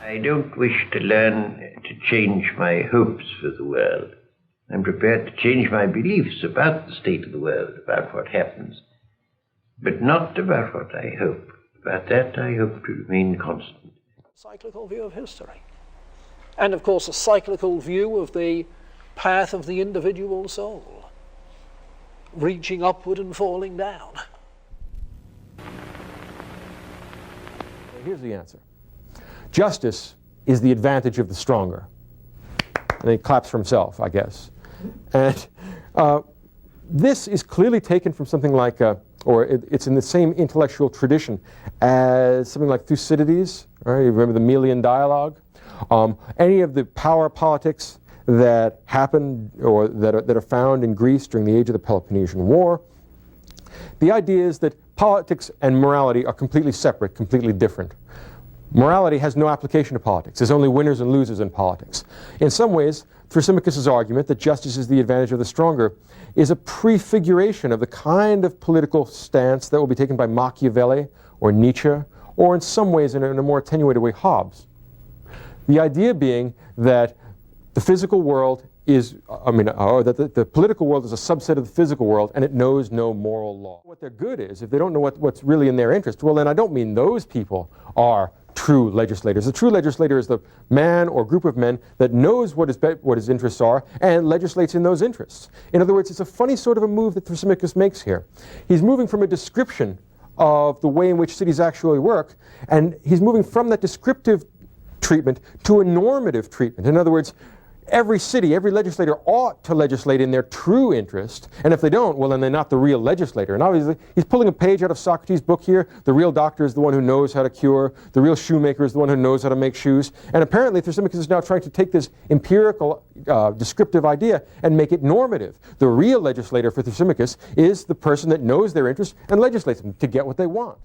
I don't wish to learn to change my hopes for the world. I'm prepared to change my beliefs about the state of the world, about what happens, but not about what I hope. About that I hope to remain constant. Cyclical view of history. And of course a cyclical view of the path of the individual soul, reaching upward and falling down. Here's the answer. Justice is the advantage of the stronger. And he claps for himself, I guess. And this is clearly taken from something like, it's in the same intellectual tradition as something like Thucydides, right? You remember the Melian dialogue? Any of the power politics that happened or that are found in Greece during the age of the Peloponnesian War. The idea is that politics and morality are completely separate, completely different. Morality has no application to politics. There's only winners and losers in politics. In some ways, Thrasymachus' argument that justice is the advantage of the stronger is a prefiguration of the kind of political stance that will be taken by Machiavelli or Nietzsche, or in some ways, in a more attenuated way, Hobbes. The idea being that the physical world is, or that the political world is a subset of the physical world and it knows no moral law. What their good is, if they don't know what's really in their interest, well then I don't mean those people are true legislators. The true legislator is the man or group of men that knows what his interests are and legislates in those interests. In other words, it's a funny sort of a move that Thrasymachus makes here. He's moving from a description of the way in which cities actually work, and he's moving from that descriptive treatment to a normative treatment. In other words, every city, every legislator ought to legislate in their true interest, and if they don't, well then they're not the real legislator. And obviously, he's pulling a page out of Socrates' book here. The real doctor is the one who knows how to cure. The real shoemaker is the one who knows how to make shoes. And apparently, Thrasymachus is now trying to take this empirical, descriptive idea and make it normative. The real legislator for Thrasymachus is the person that knows their interests and legislates them to get what they want.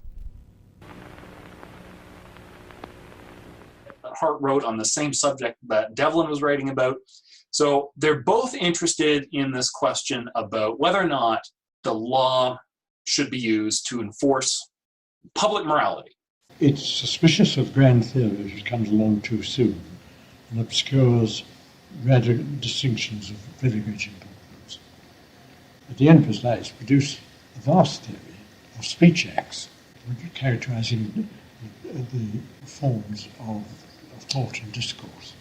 Hart wrote on the same subject that Devlin was writing about. So they're both interested in this question about whether or not the law should be used to enforce public morality. It's suspicious of grand theory which comes along too soon and obscures radical distinctions of very great importance. At the end of his life, it's produced a vast theory of speech acts, characterizing the forms of thought and discourse.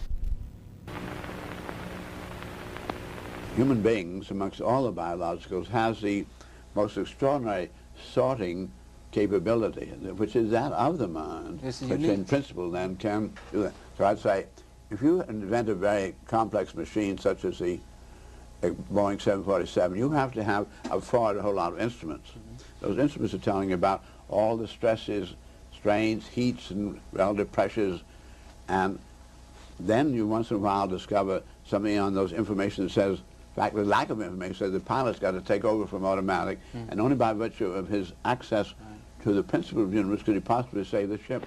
Human beings, amongst all the biologicals, has the most extraordinary sorting capability, which is that of the mind, which in principle then can do that. So I'd say, if you invent a very complex machine such as the Boeing 747, you have to have a whole lot of instruments. Those instruments are telling you about all the stresses, strains, heats, and relative pressures. And then you once in a while discover something on those information that says, in fact, the lack of information says the pilot's got to take over from automatic, and only by virtue of his access to the principle of the universe could he possibly save the ship.